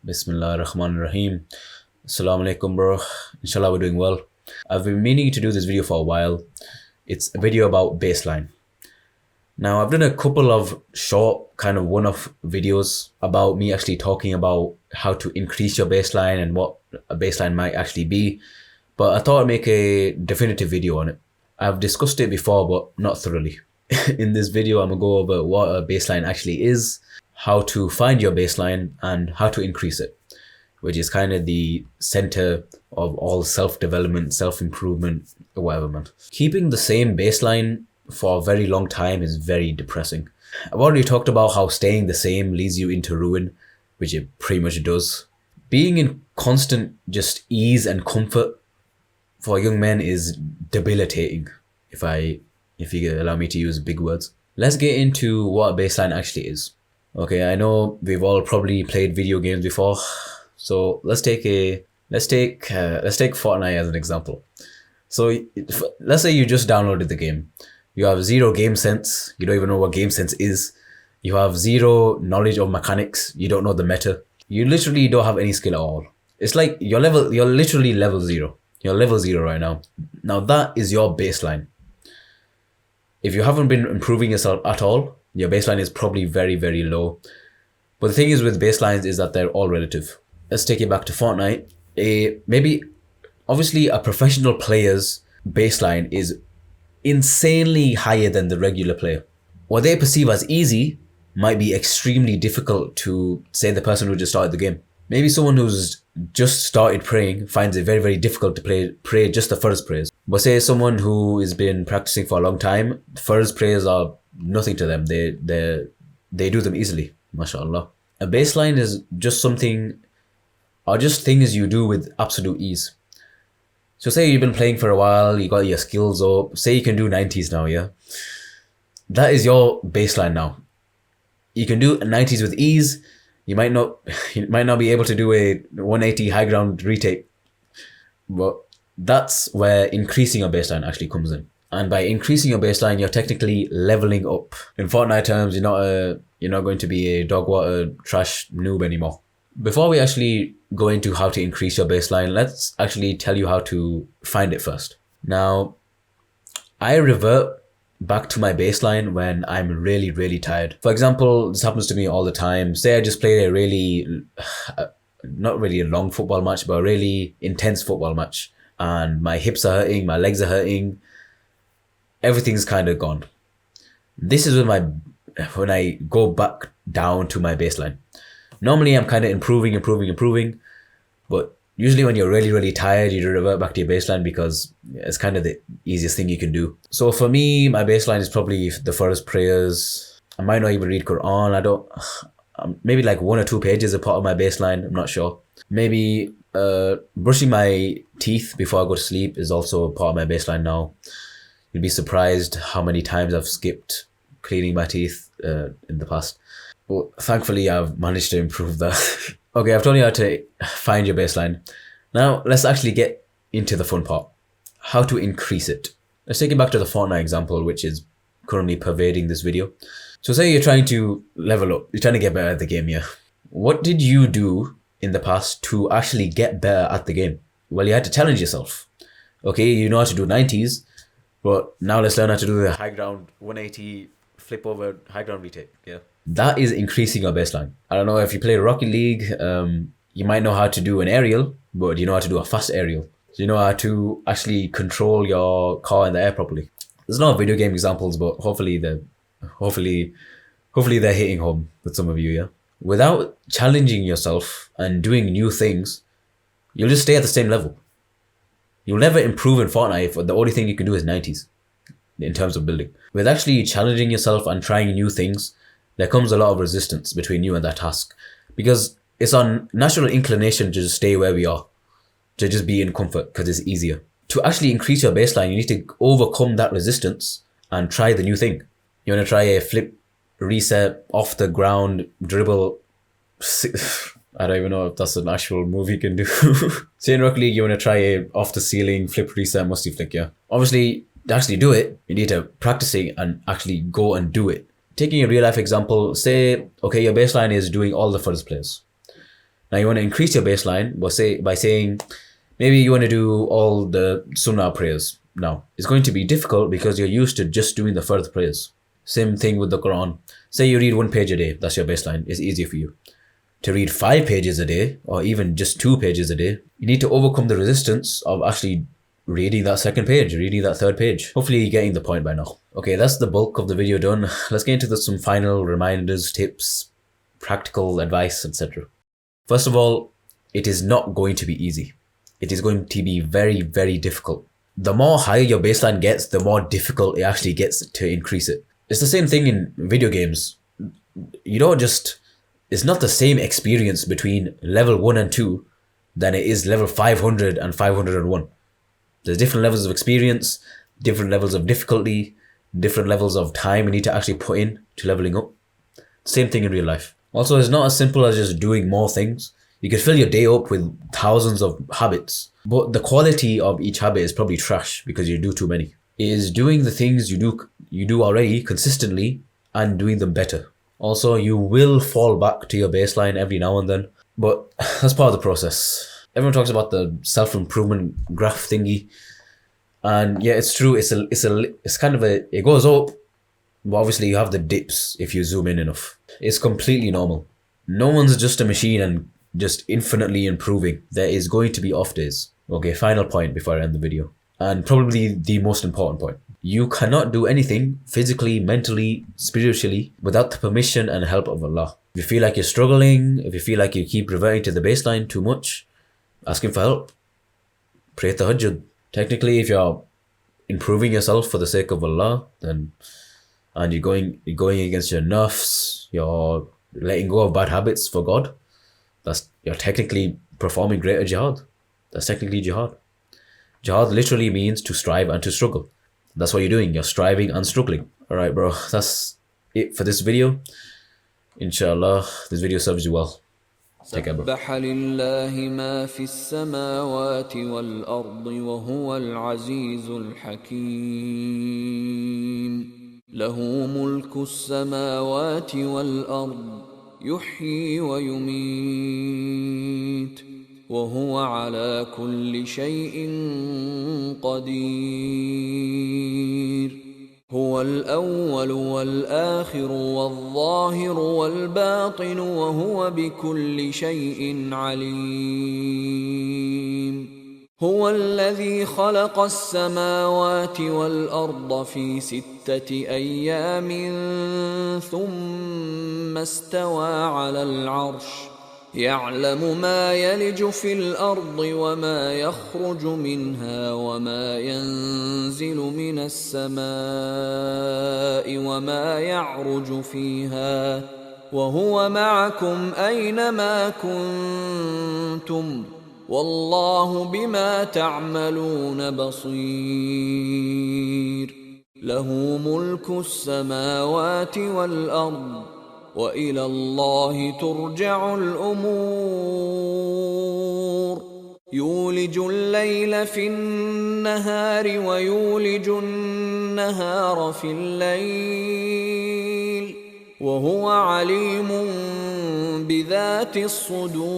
Bismillah ar-Rahman ar-Rahim. Assalamu alaikum, bro. Inshallah, we're doing well. I've been meaning to do this video for a while. It's a video about baseline. Now, I've done a couple of short, kind of one-off videos about me actually talking about how to increase your baseline and what a baseline might actually be. But I thought I'd make a definitive video on it. I've discussed it before, but not thoroughly. In this video, I'm going to go over what a baseline actually is, how to find your baseline, and how to increase it, which is kind of the center of all self-development, self-improvement, or whatever, man. Keeping the same baseline for a very long time is very depressing. I've already talked about how staying the same leads you into ruin, which it pretty much does. Being in constant just ease and comfort for young men is debilitating, if you allow me to use big words. Let's get into what a baseline actually is. Okay, I know we've all probably played video games before, so let's take Fortnite as an example. So let's say you just downloaded the game. You have zero game sense. You don't even know what game sense is. You have zero knowledge of mechanics. You don't know the meta. You literally don't have any skill at all. It's like you're literally level zero. You're level zero right now. Now that is your baseline. If you haven't been improving yourself at all, your baseline is probably very, very low. But the thing is with baselines is that they're all relative. Let's take it back to Fortnite. Obviously a professional player's baseline is insanely higher than the regular player. What they perceive as easy might be extremely difficult to, say, the person who just started the game. Maybe someone who's just started praying finds it very, very difficult to pray just the first prayers. But say someone who has been practicing for a long time, first prayers are nothing to them. They do them easily, mashallah. A baseline is just something, or just things you do with absolute ease. So say you've been playing for a while, you got your skills up, say you can do 90s now, yeah? That is your baseline now. You can do 90s with ease. You might not be able to do a 180 high ground retake, but that's where increasing your baseline actually comes in. And by increasing your baseline, you're technically leveling up. In Fortnite terms, you're not going to be a dog water trash noob anymore. Before we actually go into how to increase your baseline, let's actually tell you how to find it first. Now, I revert back to my baseline when I'm really, really tired. For example, this happens to me all the time. Say I just played a really, not really a long football match, but a really intense football match. And my hips are hurting, my legs are hurting. Everything's kind of gone. This is when I go back down to my baseline. Normally I'm kind of improving, but usually when you're really, really tired, you revert back to your baseline because it's kind of the easiest thing you can do. So for me, my baseline is probably the first prayers. I might not even read Quran. Maybe like 1 or 2 pages are part of my baseline. I'm not sure. Maybe brushing my teeth before I go to sleep is also a part of my baseline now. You'd be surprised how many times I've skipped cleaning my teeth in the past. But thankfully, I've managed to improve that. Okay, I've told you how to find your baseline. Now, let's actually get into the fun part. How to increase it. Let's take it back to the Fortnite example, which is currently pervading this video. So say you're trying to level up. You're trying to get better at the game, yeah. What did you do in the past to actually get better at the game? Well, you had to challenge yourself. Okay, you know how to do 90s, but now let's learn how to do the high ground 180 flip over high ground retake, yeah. That is increasing your baseline. I don't know if you play Rocket League, you might know how to do an aerial, but you know how to do a fast aerial. So you know how to actually control your car in the air properly. There's no video game examples, but hopefully they're hitting home with some of you, yeah. Without challenging yourself and doing new things, you'll just stay at the same level. You'll never improve in Fortnite if the only thing you can do is 90s in terms of building. With actually challenging yourself and trying new things, there comes a lot of resistance between you and that task, because it's our natural inclination to just stay where we are, to just be in comfort because it's easier. To actually increase your baseline, you need to overcome that resistance and try the new thing. You want to try a flip, reset, off the ground, dribble. I don't even know if that's an actual move you can do. Say in Rocket League, you want to try a off the ceiling, flip, reset, musty flick, yeah. Obviously, to actually do it, you need to practice it and actually go and do it. Taking a real life example, say, okay, your baseline is doing all the first players. Now you want to increase your baseline by saying maybe you want to do all the sunnah prayers. Now it's going to be difficult because you're used to just doing the fard prayers. Same thing with the Quran. Say you read 1 page a day, that's your baseline. It's easy for you. To read 5 pages a day, or even just 2 pages a day, you need to overcome the resistance of actually reading that 2nd page, reading that 3rd page. Hopefully you're getting the point by now. Okay, that's the bulk of the video done. Let's get into some final reminders, tips, practical advice, etc. First of all, it is not going to be easy. It is going to be very, very difficult. The more higher your baseline gets, the more difficult it actually gets to increase it. It's the same thing in video games. You don't just... It's not the same experience between level 1 and 2 than it is level 500 and 501. There's different levels of experience, different levels of difficulty, different levels of time you need to actually put in to leveling up. Same thing in real life. Also, it's not as simple as just doing more things. You can fill your day up with thousands of habits, but the quality of each habit is probably trash because you do too many. It is doing the things you do already consistently and doing them better. Also, you will fall back to your baseline every now and then, but that's part of the process. Everyone talks about the self-improvement graph thingy, and yeah, it's true. It's kind of it goes up, but obviously you have the dips if you zoom in enough. It's completely normal. No one's just a machine and just infinitely improving. There is going to be off days. Okay, final point before I end the video, and probably the most important point. You cannot do anything physically, mentally, spiritually without the permission and help of Allah. If you feel like you're struggling, if you feel like you keep reverting to the baseline too much, ask Him for help. Pray tahajjud. Technically, if you're improving yourself for the sake of Allah, then and you're going against your nafs, you're letting go of bad habits for God, you're technically performing greater jihad. That's technically jihad. Jihad literally means to strive and to struggle. That's what you're doing. You're striving and struggling. Alright, bro. That's it for this video. Inshallah, this video serves you well. Take care, bro. سبح لله ما في السماوات والأرض وهو العزيز الحكيم له ملك السماوات والأرض يحيي ويميت وهو على كل شيء قدير هو الأول والآخر والظاهر والباطن وهو بكل شيء عليم هو الذي خلق السماوات والأرض في 6 أيام ثم استوى على العرش يعلم ما يلج في الأرض وما يخرج منها وما ينزل من السماء وما يعرج فيها وهو معكم أينما كنتم والله بما تعملون بصير له ملك السماوات والأرض وإلى الله ترجع الأمور يولج الليل في النهار ويولج النهار في الليل وهو عليم بذات الصدور